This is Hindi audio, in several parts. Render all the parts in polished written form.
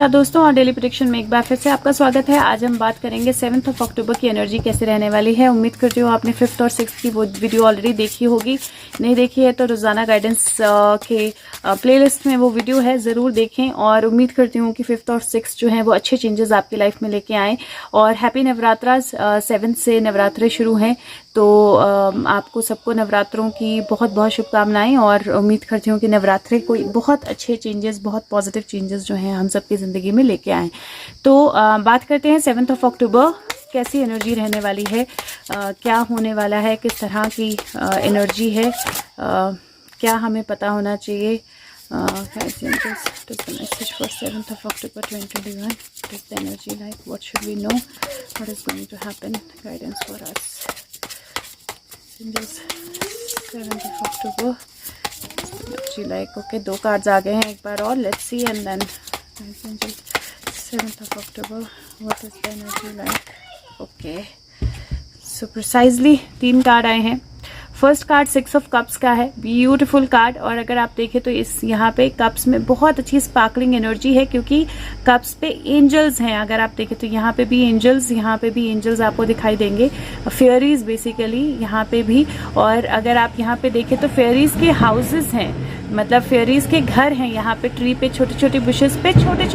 दोस्तों और डेली प्रेडिक्शन में एक बार फिर से आपका स्वागत है। आज हम बात करेंगे 7 अक्टूबर की एनर्जी कैसे रहने वाली है। उम्मीद करती हूँ आपने 5th और 6th की वो वीडियो ऑलरेडी देखी होगी। नहीं देखी है तो रोजाना गाइडेंस के प्लेलिस्ट में वो वीडियो है, ज़रूर देखें। और उम्मीद करती हूँ कि 5th और 6th जो है वो अच्छे चेंजेस आपकी लाइफ में लेके आएँ। और हैप्पी नवरात्रा। 7 से नवरात्रे शुरू हैं, तो आपको सबको नवरात्रों की बहुत बहुत शुभकामनाएं। और उम्मीद करती हूँ कि नवरात्रे कोई बहुत अच्छे चेंजेस, बहुत पॉजिटिव चेंजेस जो हैं हम सबकी ज़िंदगी में लेके आएँ। तो बात करते हैं 7 अक्टूबर कैसी एनर्जी रहने वाली है, क्या होने वाला है, किस तरह की एनर्जी है, क्या हमें पता होना चाहिए। Message for 7 October 2021. What is the energy like? What should we know? What is going to happen? Guidance for us. 7 October energy like. Okay, 2 cards आ गए हैं एक बार और। Let's see and then 7 October what is the energy like. Okay, so precisely 3 card आए हैं। फर्स्ट कार्ड 6 ऑफ कप्स का है, ब्यूटीफुल कार्ड। और अगर आप देखें तो इस यहाँ पे कप्स में बहुत अच्छी स्पार्कलिंग एनर्जी है, क्योंकि कप्स पे एंजल्स हैं। अगर आप देखें तो यहाँ पे भी एंजल्स, यहाँ पे भी एंजल्स आपको दिखाई देंगे, फेयरीज बेसिकली यहाँ पे भी। और अगर आप यहाँ पे देखें तो फेयरीज के हाउसेस हैं, मतलब फेयरीज के घर हैं। यहाँ पे ट्री पे छोटे छोटे बुशेस पे छोटे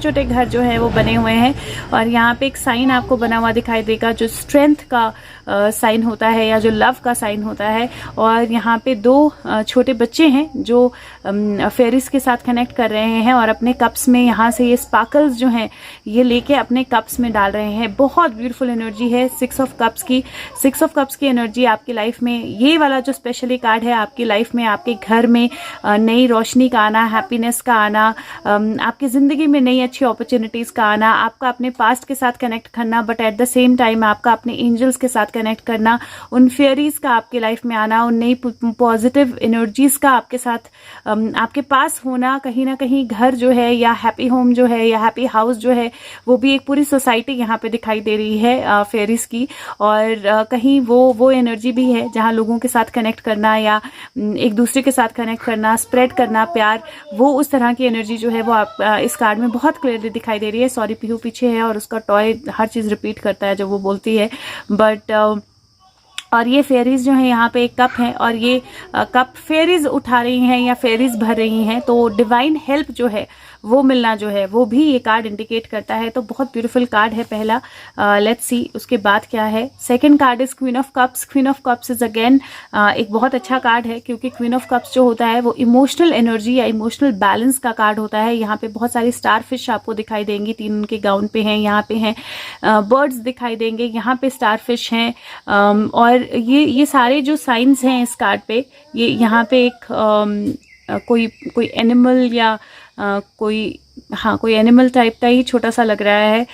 छोटे घर जो है वो बने हुए हैं। और यहाँ पे एक साइन आपको बना हुआ दिखाई देगा, जो स्ट्रेंथ का साइन होता है या जो लव का साइन होता है। और यहाँ पे 2 छोटे बच्चे हैं जो फेयरीज के साथ कनेक्ट कर रहे हैं और अपने कप्स में यहाँ से ये स्पार्कल्स जो हैं ये लेके अपने कप्स में डाल रहे हैं। बहुत ब्यूटीफुल एनर्जी है 6 ऑफ कप्स की। 6 ऑफ कप्स की एनर्जी आपकी लाइफ में, ये वाला जो स्पेशली कार्ड है, आपकी लाइफ में, आपके घर में नई रोशनी का आना, हैप्पीनेस का आना, आपकी ज़िंदगी में नई अच्छी अपॉर्चुनिटीज़ का आना, आपका अपने पास्ट के साथ कनेक्ट करना, but at the same time आपका अपने एंजल्स के साथ कनेक्ट करना, उन फेयरीज का आपके लाइफ में आना, उन नई पॉजिटिव एनर्जीज का आपके साथ आपके पास होना। कहीं ना कहीं घर जो है या हैप्पी होम जो है या हैप्पी हाउस जो है वो भी एक पूरी सोसाइटी यहाँ पे दिखाई दे रही है फेयरीज की। और कहीं वो एनर्जी भी है जहाँ लोगों के साथ कनेक्ट करना या एक दूसरे के साथ कनेक्ट करना, स्प्रेड करना प्यार, वो उस तरह की एनर्जी जो है वो आप इस कार्ड में बहुत क्लियरली दिखाई दे रही है। सॉरी, पीहू पीछे है और उसका टॉय हर चीज़ रिपीट करता है जब वो बोलती है, बट और ये फेयरीज जो है यहाँ पे एक कप है और ये कप फेयरीज उठा रही हैं या फेयरीज भर रही हैं। तो डिवाइन हेल्प जो है वो मिलना जो है वो भी ये कार्ड इंडिकेट करता है। तो बहुत ब्यूटीफुल कार्ड है पहला। लेट्स सी उसके बाद क्या है। Second card is queen of cups. Queen of cups is again एक बहुत अच्छा कार्ड है, क्योंकि क्वीन ऑफ कप्स जो होता है वो इमोशनल एनर्जी या इमोशनल बैलेंस का कार्ड होता है। यहाँ पे बहुत सारी स्टार फिश आपको दिखाई देंगी, 3 उनके गाउन पे हैं, यहाँ पे हैं बर्ड्स दिखाई देंगे, यहाँ पे स्टार फिश हैं। और ये सारे जो साइंस हैं इस कार्ड पे, ये यहाँ पे एक कोई एनिमल या कोई एनिमल टाइप का ही छोटा सा लग रहा है,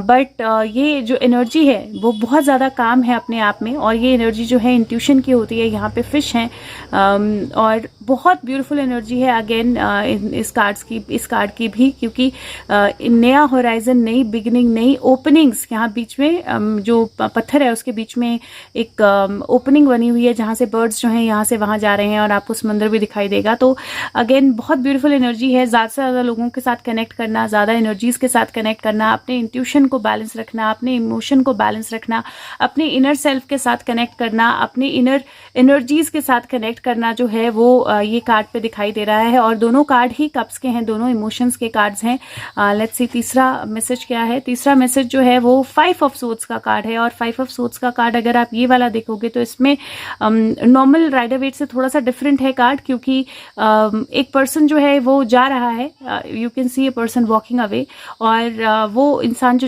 बट ये जो एनर्जी है वो बहुत ज़्यादा काम है अपने आप में। और ये एनर्जी जो है इंट्यूशन की होती है। यहाँ पे फिश हैं और बहुत ब्यूटीफुल एनर्जी है अगेन इस कार्ड की भी, क्योंकि नया होराइजन, नई बिगिनिंग, नई ओपनिंग्स। यहाँ बीच में जो पत्थर है उसके बीच में एक ओपनिंग बनी हुई है जहाँ से बर्ड्स जो हैं यहाँ से वहाँ जा रहे हैं और आपको समंदर भी दिखाई देगा। तो अगेन बहुत ब्यूटीफुल एनर्जी है। ज़्यादा से ज़्यादा लोगों के साथ कनेक्ट करना, ज़्यादा एनर्जीज के साथ कनेक्ट करना, अपने इंट्यूशन को बैलेंस रखना, अपने इमोशन को बैलेंस रखना, अपने इनर सेल्फ के साथ कनेक्ट करना, अपने इनर एनर्जीज के साथ कनेक्ट करना जो है वो ये कार्ड पे दिखाई दे रहा है। और दोनों कार्ड ही कप्स के हैं, दोनों इमोशंस के कार्ड्स हैं। लेट्स सी तीसरा मैसेज क्या है। तीसरा मैसेज जो है वो 5 ऑफ सोर्ड्स का कार्ड है। और 5 ऑफ सोर्ड्स का कार्ड अगर आप ये वाला देखोगे तो इसमें नॉर्मल राइडर वेट से थोड़ा सा डिफरेंट है कार्ड, क्योंकि एक पर्सन जो है वो जा रहा है, you can see a person walking away. और वो इंसान जो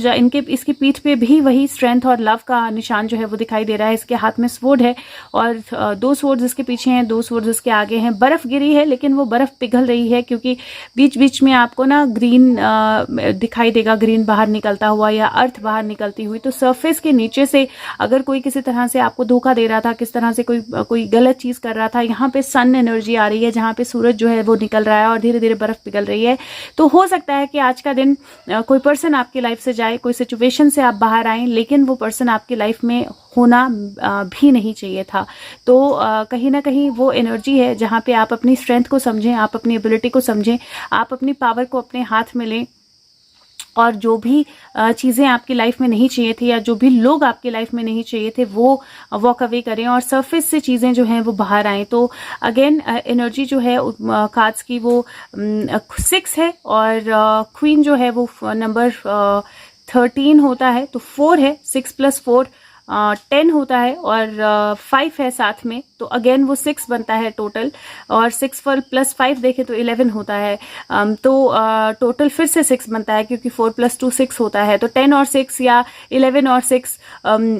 इसकी पीठ पे भी वही स्ट्रेंथ और लव का निशान जो है वो दिखाई दे रहा है। इसके हाथ में स्वॉर्ड है और 2 स्वॉर्ड्स इसके पीछे हैं, 2 स्वॉर्ड्स इसके आगे हैं। बर्फ गिरी है लेकिन वो बर्फ पिघल रही है, क्योंकि बीच बीच में आपको ना ग्रीन दिखाई देगा, ग्रीन बाहर निकलता हुआ या अर्थ बाहर निकलती हुई। तो सरफेस के नीचे से अगर कोई किसी तरह से आपको धोखा दे रहा था, किस तरह से कोई गलत चीज कर रहा था, यहाँ पे सन एनर्जी आ रही है जहाँ पे सूरज जो है वो निकल रहा है और धीरे धीरे बर्फ पिघल रही है। तो हो सकता है कि आज का दिन कोई पर्सन आपकी लाइफ से जाए, कोई सिचुएशन से आप बाहर आए, लेकिन वो पर्सन आपकी लाइफ में होना भी नहीं चाहिए था। तो कहीं ना कहीं वो एनर्जी है जहाँ पे आप अपनी स्ट्रेंथ को समझें, आप अपनी एबिलिटी को समझें, आप अपनी पावर को अपने हाथ में लें और जो भी चीज़ें आपकी लाइफ में नहीं चाहिए थी या जो भी लोग आपकी लाइफ में नहीं चाहिए थे वो वॉक अवे करें और सरफेस से चीज़ें जो हैं वो बाहर आएँ। तो अगेन एनर्जी जो है कार्ड्स की वो 6 है और क्वीन जो है वो नंबर 13 होता है, तो 4 है, 6 + 4 10 होता है और 5 है साथ में, तो अगेन वो 6 बनता है टोटल, और 6 + 5 देखें तो 11 होता है। तो टोटल फिर से 6 बनता है क्योंकि 4 + 2 6 होता है। तो 10 और 6 या 11 और 6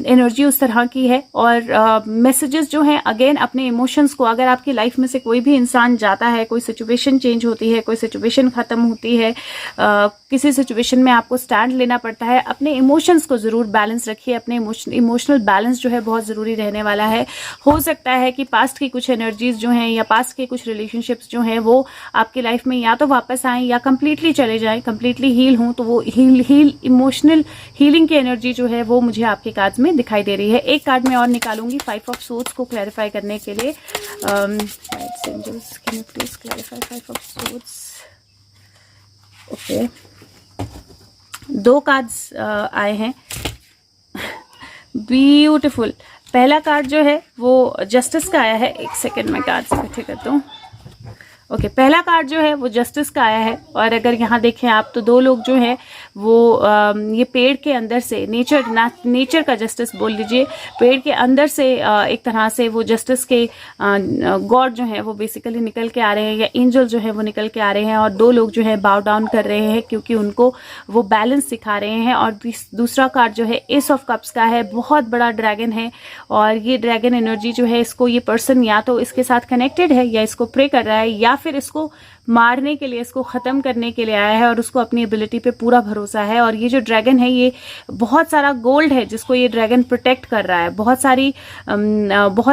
एनर्जी उस तरह की है। और मैसेजेस जो हैं अगेन अपने इमोशंस को, अगर आपकी लाइफ में से कोई भी इंसान जाता है, कोई सिचुएशन चेंज होती है, कोई सिचुएशन खत्म होती है, किसी सिचुएशन में आपको स्टैंड लेना पड़ता है, अपने इमोशंस को जरूर बैलेंस रखिए। अपने इमोशनल बैलेंस जो है बहुत ज़रूरी रहने वाला है। हो सकता है कि पास्ट की कुछ एनर्जीज जो हैं या पास्ट के कुछ रिलेशनशिप्स जो हैं वो आपकी लाइफ में या तो वापस आएँ या कंप्लीटली चले जाएं, कंप्लीटली हील हों। तो वो इमोशनल हीलिंग की एनर्जी जो है वो मुझे आपके कार्ड्स में दिखाई दे रही है। एक कार्ड मैं और निकालूंगी 5 ऑफ सोर्ड्स को क्लैरिफाई करने के लिए। Please clarify 5 of swords. Okay, 2 cards आए हैं, ब्यूटीफुल। पहला कार्ड जो है वो जस्टिस का आया है। एक सेकेंड में कार्ड्स इकट्ठे करता हूँ। ओके, पहला कार्ड जो है वो जस्टिस का आया है। और अगर यहाँ देखें आप तो 2 लोग जो है वो ये पेड़ के अंदर से नेचर का जस्टिस बोल लीजिए, पेड़ के अंदर से एक तरह से वो जस्टिस के गॉड जो है वो बेसिकली निकल के आ रहे हैं, या एंजल जो है वो निकल के आ रहे हैं। और 2 लोग जो है बाउ डाउन कर रहे हैं क्योंकि उनको वो बैलेंस सिखा रहे हैं। और दूसरा कार्ड जो है एस ऑफ कप्स का है, बहुत बड़ा ड्रैगन है। और ये ड्रैगन एनर्जी जो है, इसको ये पर्सन या तो इसके साथ कनेक्टेड है या इसको प्रे कर रहा है या फिर इसको मारने के लिए, इसको खत्म करने के लिए आया है और उसको अपनी एबिलिटी पे पूरा भरोसा है। और ये जो ड्रैगन है ये बहुत सारा गोल्ड है जिसको ये ड्रैगन प्रोटेक्ट कर रहा है, बहुत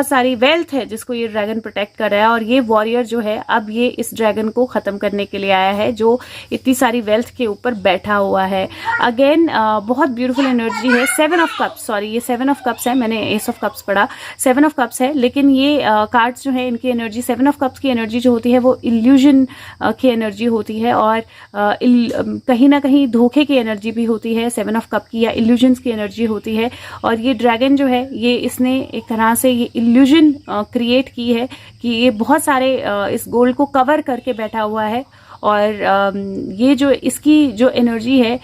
सारी वेल्थ है जिसको ये ड्रैगन प्रोटेक्ट कर रहा है। और ये वॉरियर जो है अब ये इस ड्रैगन को खत्म करने के लिए आया है जो इतनी सारी वेल्थ के ऊपर बैठा हुआ है। अगेन बहुत ब्यूटीफुल एनर्जी है। 7 ऑफ कप्स, सॉरी ये 7 ऑफ कप्स है, मैंने एस ऑफ कप्स पढ़ा, 7 ऑफ कप्स है। लेकिन ये कार्ड्स जो है इनकी एनर्जी, 7 ऑफ कप्स की एनर्जी जो होती है वो इल्यूजन की एनर्जी होती है और कहीं ना कहीं धोखे की एनर्जी भी होती है 7 ऑफ कप की, या इल्यूजन्स की एनर्जी होती है। और ये ड्रैगन जो है ये इसने एक तरह से ये इल्यूजन क्रिएट की है कि ये बहुत सारे इस गोल्ड को कवर करके बैठा हुआ है। और ये जो इसकी जो एनर्जी है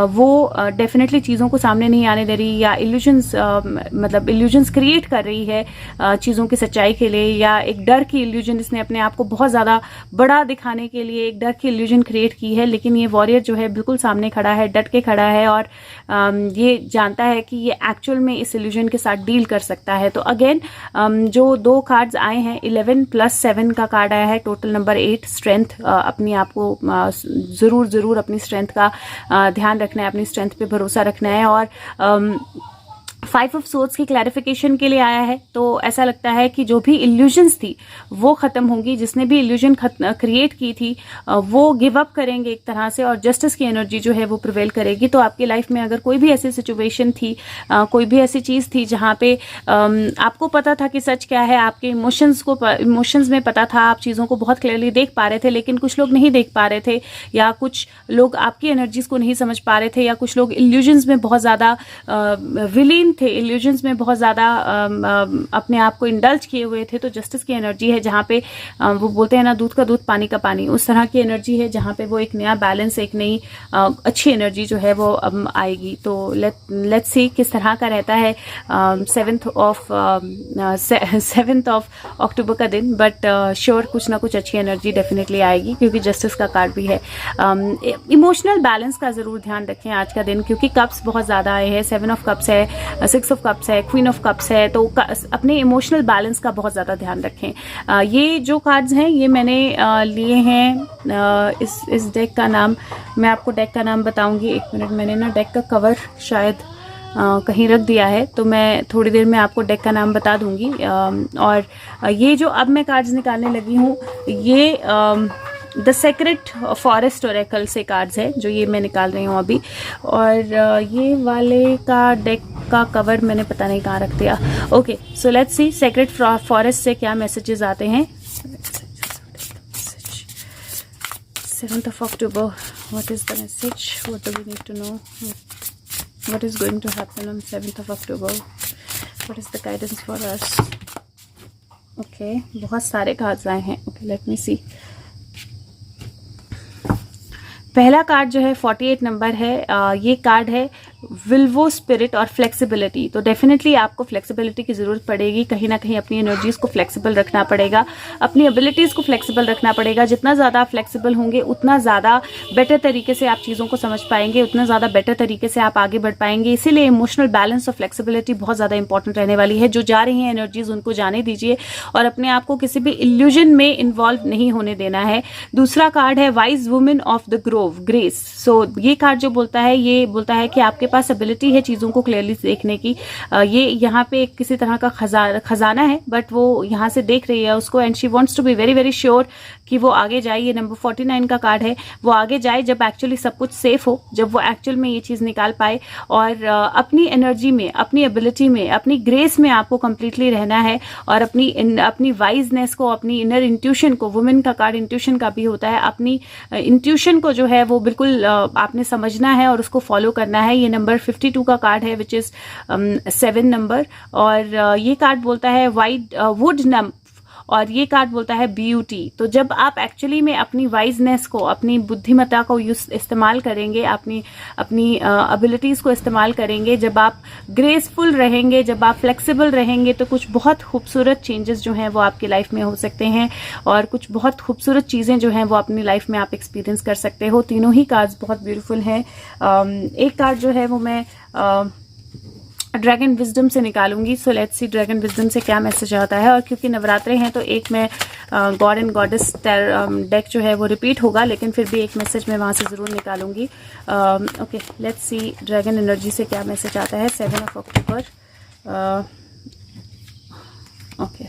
वो डेफिनेटली चीज़ों को सामने नहीं आने दे रही, या इल्यूजन्स मतलब इल्यूजन्स क्रिएट कर रही है चीज़ों की सच्चाई के लिए, या एक डर की इल्यूजन इसने अपने आप को बहुत ज़्यादा बड़ा दिखाने के लिए एक डर की इल्यूजन क्रिएट की है। लेकिन ये वॉरियर जो है बिल्कुल सामने खड़ा है, डट के खड़ा है और ये जानता है कि ये एक्चुअल में इस इल्यूजन के साथ डील कर सकता है। तो अगेन जो 2 कार्ड्स आए हैं, 11 + 7 का कार्ड आया है, टोटल नंबर 8, स्ट्रेंथ। अपनी आपको जरूर अपनी स्ट्रेंथ का ध्यान रखना है, अपनी स्ट्रेंथ पे भरोसा रखना है। और 5 ऑफ सोर्ड्स की क्लैरिफिकेशन के लिए आया है। तो ऐसा लगता है कि जो भी इल्यूजन्स थी वो खत्म होंगी, जिसने भी इल्यूजन क्रिएट की थी वो गिव अप करेंगे एक तरह से, और जस्टिस की एनर्जी जो है वो प्रिवेल करेगी। तो आपकी लाइफ में अगर कोई भी ऐसी सिचुएशन थी, कोई भी ऐसी चीज़ थी जहाँ पे आपको पता था कि सच क्या है, आपके इमोशंस में पता था, आप चीज़ों को बहुत क्लियरली देख पा रहे थे, लेकिन कुछ लोग नहीं देख पा रहे थे, या कुछ लोग आपकी एनर्जीज को नहीं समझ पा रहे थे, या कुछ लोग इल्यूजन्स में बहुत ज़्यादा विलीन थे, इल्यूजन्स में बहुत ज़्यादा अपने आप को इंडल्ज किए हुए थे। तो जस्टिस की एनर्जी है जहाँ पे वो बोलते हैं ना, दूध का दूध पानी का पानी, उस तरह की एनर्जी है जहाँ पे वो एक नया बैलेंस, एक नई अच्छी एनर्जी जो है वो आएगी। तो लेट्स सी किस तरह का रहता है 7th ऑफ अक्टूबर का दिन। बट श्योर कुछ ना कुछ अच्छी एनर्जी डेफिनेटली आएगी क्योंकि जस्टिस का कार्ड भी है। इमोशनल बैलेंस का ज़रूर ध्यान रखें आज का दिन, क्योंकि कप्स बहुत ज़्यादा आए हैं, 7 ऑफ कप्स है, 6 ऑफ कप्स है, क्वीन ऑफ कप्स है। तो अपने इमोशनल बैलेंस का बहुत ज़्यादा ध्यान रखें। ये जो कार्ड्स हैं ये मैंने लिए हैं, इस डेक का नाम मैं आपको डेक का नाम बताऊंगी। 1 मिनट, मैंने ना डेक का कवर शायद कहीं रख दिया है, तो मैं थोड़ी देर में आपको डेक का नाम बता दूंगी। और ये जो अब मैं कार्ड्स निकालने लगी हूँ ये द सेक्रेट फॉरेस्ट ओरेकल से कार्ड्स है जो ये मैं निकाल रही हूँ अभी। और ये वाले का डेक का कवर मैंने पता नहीं कहाँ रख दिया। Okay, so let's see secret forest से क्या मैसेजेस आते हैं। 7th of October, what is the message? What do we need to know? What is going to happen on 7th of October? What is the guidance for us? Okay, बहुत सारे कार्ड्स आए हैं. Okay, let me see. पहला कार्ड जो है 48 नंबर है. ये कार्ड है विल्वो स्पिरिट और फ्लेक्सिबिलिटी. तो डेफिनेटली आपको फ्लेक्सिबिलिटी की ज़रूरत पड़ेगी. कहीं ना कहीं अपनी एनर्जीज़ को फ्लेक्सिबल रखना पड़ेगा, अपनी एबिलिटीज़ को फ्लेक्सिबल रखना पड़ेगा. जितना ज़्यादा फ्लेक्सिबल होंगे उतना ज़्यादा बेटर तरीके से आप चीज़ों को समझ पाएंगे, उतना ज़्यादा बेटर तरीके से आप आगे बढ़ पाएंगे. इसीलिए इमोशनल बैलेंस और फ्लेक्सिबिलिटी बहुत ज़्यादा इंपॉर्टेंट रहने वाली है. जो जा रही हैं एनर्जीज़ उनको जाने दीजिए और अपने आप को किसी भी इल्यूजन में इन्वॉल्व नहीं होने देना है. दूसरा कार्ड है wise women of the grove, grace. So ये कार्ड जो बोलता है, ये बोलता है कि आपके पास एबिलिटी है चीज़ों को क्लियरली देखने की. ये यहाँ पे किसी तरह का खजाना है, बट वो यहाँ से देख रही है उसको, and she wants to be very very sure कि वो आगे जाए. ये नंबर 49 का कार्ड है. वो आगे जाए जब एक्चुअली सब कुछ सेफ हो, जब वो एक्चुअल में ये चीज़ निकाल पाए. और अपनी एनर्जी में, अपनी एबिलिटी में, अपनी ग्रेस में आपको कंप्लीटली रहना है. और अपनी वाइजनेस को, अपनी इनर इंट्यूशन को, वुमेन का कार्ड इंट्यूशन का भी होता है, अपनी इंट्यूशन को जो है वो बिल्कुल आपने समझना है और उसको फॉलो करना है. ये नंबर 52 का कार्ड है, विच इज 7 नंबर. और ये कार्ड बोलता है वाइड वुड नम, और ये कार्ड बोलता है ब्यूटी. तो जब आप एक्चुअली में अपनी वाइजनेस को, अपनी बुद्धिमत्ता को इस्तेमाल करेंगे, अपनी एबिलिटीज़ को इस्तेमाल करेंगे, जब आप ग्रेसफुल रहेंगे, जब आप फ्लेक्सिबल रहेंगे, तो कुछ बहुत खूबसूरत चेंजेस जो हैं वो आपकी लाइफ में हो सकते हैं. और कुछ बहुत खूबसूरत चीज़ें जो हैं वो अपनी लाइफ में आप एक्सपीरियंस कर सकते हो. तीनों ही कार्ड्स बहुत ब्यूटीफुल हैं. एक कार्ड जो है वो मैं ड्रैगन विजडम से निकालूंगी. So let's see dragon wisdom से क्या मैसेज आता है. और क्योंकि नवरात्रे हैं तो एक मैं गॉड एंड गॉडेस डेक जो है वो रिपीट होगा, लेकिन फिर भी एक मैसेज मैं वहां से ज़रूर निकालूंगी. Okay, let's see dragon energy से क्या मैसेज आता है 7 ऑफ अक्टूबर. ओके,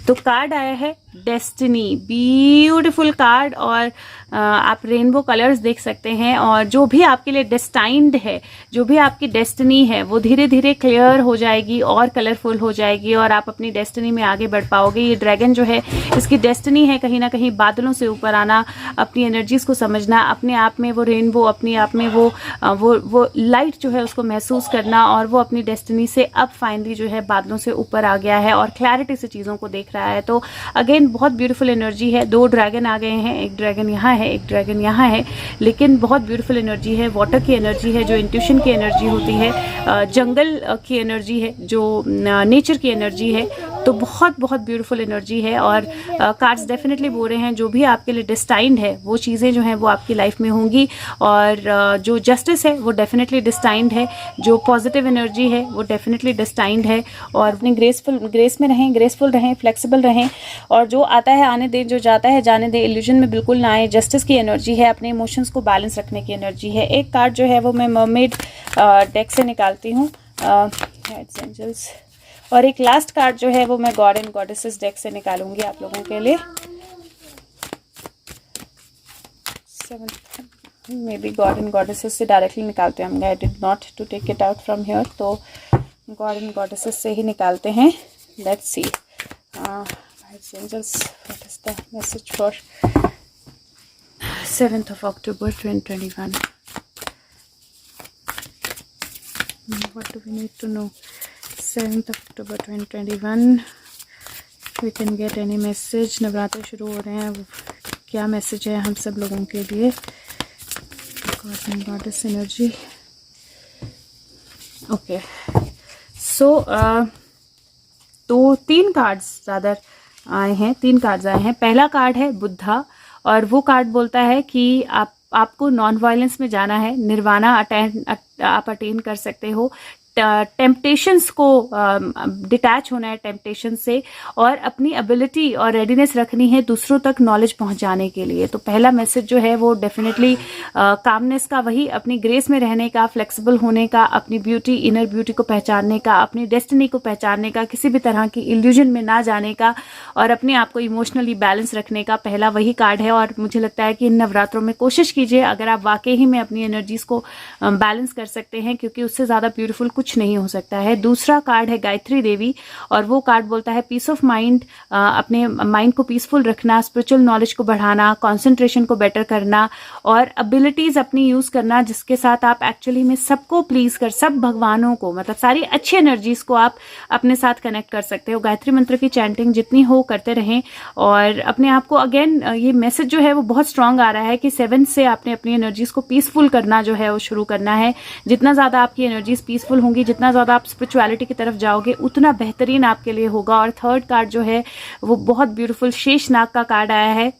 तो कार्ड आया है डेस्टिनी. Beautiful card. और आप रेनबो कलर्स देख सकते हैं. और जो भी आपके लिए डेस्टाइंड है, जो भी आपकी डेस्टिनी है, वो धीरे धीरे क्लियर हो जाएगी और कलरफुल हो जाएगी और आप अपनी डेस्टिनी में आगे बढ़ पाओगे. ये ड्रैगन जो है, इसकी डेस्टिनी है कहीं ना कहीं बादलों से ऊपर आना, अपनी एनर्जीज को समझना, अपने आप में वो रेनबो, अपने आप में वो लाइट जो है उसको महसूस करना, और वो अपनी डेस्टिनी से अब फाइनली जो है बादलों से ऊपर आ गया है और क्लैरिटी से चीज़ों को देख रहा है. तो अगेन बहुत ब्यूटीफुल एनर्जी है. 2 ड्रैगन आ गए हैं, एक ड्रैगन यहाँ है, एक ड्रैगन यहाँ है, लेकिन बहुत ब्यूटीफुल एनर्जी है. वाटर की एनर्जी है, जो इंट्यूशन की एनर्जी होती है, जंगल की एनर्जी है, जो नेचर की एनर्जी है. तो बहुत बहुत ब्यूटीफुल एनर्जी है. और कार्ड्स डेफिनेटली बोल रहे हैं जो भी आपके लिए डिस्टाइंड है वो चीज़ें जो हैं वो आपकी लाइफ में होंगी. और जो जस्टिस है वो डेफिनेटली डिस्टाइंड है, जो पॉजिटिव एनर्जी है वो डेफिनेटली डिस्टाइंड है. और अपने ग्रेस में रहें, ग्रेसफुल रहें, फ्लेक्सिबल रहें, और जो आता है आने दें, जो जाता है जाने दें. इल्यूजन में बिल्कुल ना आए. जस्टिस की एनर्जी है, अपने इमोशंस को बैलेंस रखने की एनर्जी है. एक कार्ड जो है वो मैं मरमेड डेक से निकालती हूँ, हेड्स एंजल्स. और एक लास्ट कार्ड जो है वो मैं गॉड एंड गॉडेसेस डेक से निकालूंगी आप लोगों के लिए. Maybe god and goddesses से डायरेक्टली निकालते हैं. I did not to take it out from here, तो गॉड एंड गॉडेसेस से ही निकालते हैं. Let's see angels, what is the message for 7th of October 2021. What do we need to know? 7th of October 2021. We can get any message. Navratra शुरू हो रहे हैं, क्या मैसेज है हम सब लोगों के लिए? God and Goddess energy. Okay. So तो 3 कार्ड्स ज़्यादा आए हैं, 3 कार्ड्स आए हैं. पहला कार्ड है बुद्धा, और वो कार्ड बोलता है कि आपको नॉन वायलेंस में जाना है, निर्वाणा आप अटेन कर सकते हो. टेम्पटेशंस को डिटैच होना है टेम्पटेशन से, और अपनी एबिलिटी और रेडीनेस रखनी है दूसरों तक नॉलेज पहुंचाने के लिए. तो पहला मैसेज जो है वो डेफिनेटली कामनेस का, वही अपनी ग्रेस में रहने का, फ्लेक्सिबल होने का, अपनी ब्यूटी, इनर ब्यूटी को पहचानने का, अपनी डेस्टिनी को पहचानने का, किसी भी तरह की इल्यूजन में ना जाने का, और अपने आप को इमोशनली बैलेंस रखने का. पहला वही कार्ड है. और मुझे लगता है कि इन नवरात्रों में कोशिश कीजिए, अगर आप वाकई ही में अपनी एनर्जीज को बैलेंस कर सकते हैं, क्योंकि उससे ज़्यादा ब्यूटीफुल कुछ कुछ नहीं हो सकता है। दूसरा कार्ड है गायत्री देवी और वो कार्ड बोलता है पीस ऑफ माइंड, अपने माइंड को पीसफुल रखना, स्पिरिचुअल नॉलेज को बढ़ाना, कंसंट्रेशन को बेटर करना और एबिलिटीज अपनी यूज करना जिसके साथ आप एक्चुअली में सबको प्लीज कर, सब भगवानों को, मतलब सारी अच्छी एनर्जीज को आप अपने साथ कनेक्ट कर सकते हो। गायत्री मंत्र की चैंटिंग जितनी हो करते रहें और अपने आप को, अगेन ये मैसेज जो है वो बहुत स्ट्रांग आ रहा है कि 7 से आपने अपनी एनर्जीज को पीसफुल करना जो है वो शुरू करना है। जितना ज्यादा आपकी एनर्जीज पीसफुल होंगी, जितना ज्यादा आप स्पिरिचुअलिटी की तरफ जाओगे, उतना बेहतरीन आपके लिए होगा। और थर्ड कार्ड जो है वो बहुत ब्यूटीफुल शेषनाग का कार्ड आया है।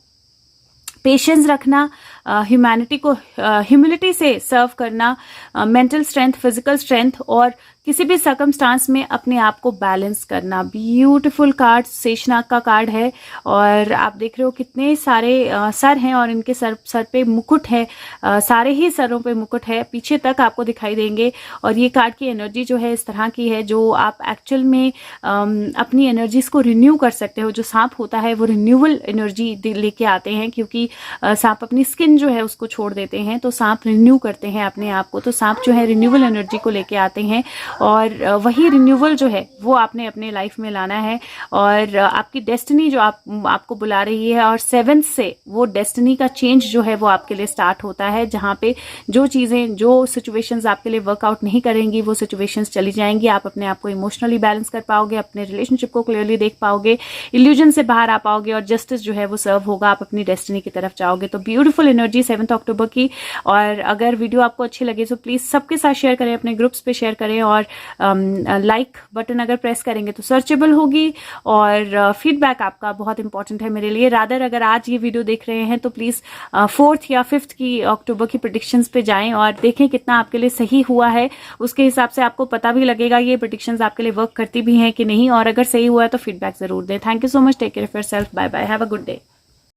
पेशेंस रखना, ह्यूमैनिटी को ह्यूमिलिटी से सर्व करना, मेंटल स्ट्रेंथ, फिजिकल स्ट्रेंथ और किसी भी सर्कमस्टांस में अपने आप को बैलेंस करना। ब्यूटीफुल कार्ड शेषनाग का कार्ड है और आप देख रहे हो कितने सारे सर हैं और इनके सर पे मुकुट है, सारे ही सरों पे मुकुट है, पीछे तक आपको दिखाई देंगे। और ये कार्ड की एनर्जी जो है इस तरह की है जो आप एक्चुअल में अपनी एनर्जीज को रिन्यू कर सकते हो। जो सांप होता है वो रिन्यूअल एनर्जी लेके आते हैं, क्योंकि सांप अपनी स्किन जो है उसको छोड़ देते हैं, तो सांप रिन्यू करते हैं अपने आप को। तो सांप जो है रिन्यूअल एनर्जी को लेके आते हैं और वही रिन्यूअल जो है वो आपने अपने लाइफ में लाना है और आपकी डेस्टिनी जो आपको बुला रही है। और 7 से वो डेस्टिनी का चेंज जो है वो आपके लिए स्टार्ट होता है, जहां पे जो चीजें, जो सिचुएशंस आपके लिए वर्कआउट नहीं करेंगी वो सिचुएशंस चली जाएंगी। आप अपने आप को इमोशनली बैलेंस कर पाओगे, अपने रिलेशनशिप को क्लियरली देख पाओगे, इल्यूजन से बाहर आ पाओगे और जस्टिस जो है वो सर्व होगा, आप अपनी डेस्टिनी की तरफ जाओगे। तो ब्यूटीफुल एनर्जी 7 अक्टूबर की। और अगर वीडियो आपको अच्छी लगे तो प्लीज सबके साथ शेयर करें, अपने ग्रुप्स पे शेयर करें और लाइक बटन अगर प्रेस करेंगे तो सर्चेबल होगी। और फीडबैक आपका बहुत इंपॉर्टेंट है मेरे लिए। रादर अगर आज ये वीडियो देख रहे हैं तो प्लीज 4 या 5 की अक्टूबर की प्रेडिक्शंस पे जाएं और देखें कितना आपके लिए सही हुआ है। उसके हिसाब से आपको पता भी लगेगा ये प्रेडिक्शंस आपके लिए वर्क करती भी हैं कि नहीं, और अगर सही हुआ है तो फीडबैक जरूर दें। Thank you so much, take care of yourself, bye bye, have a good day.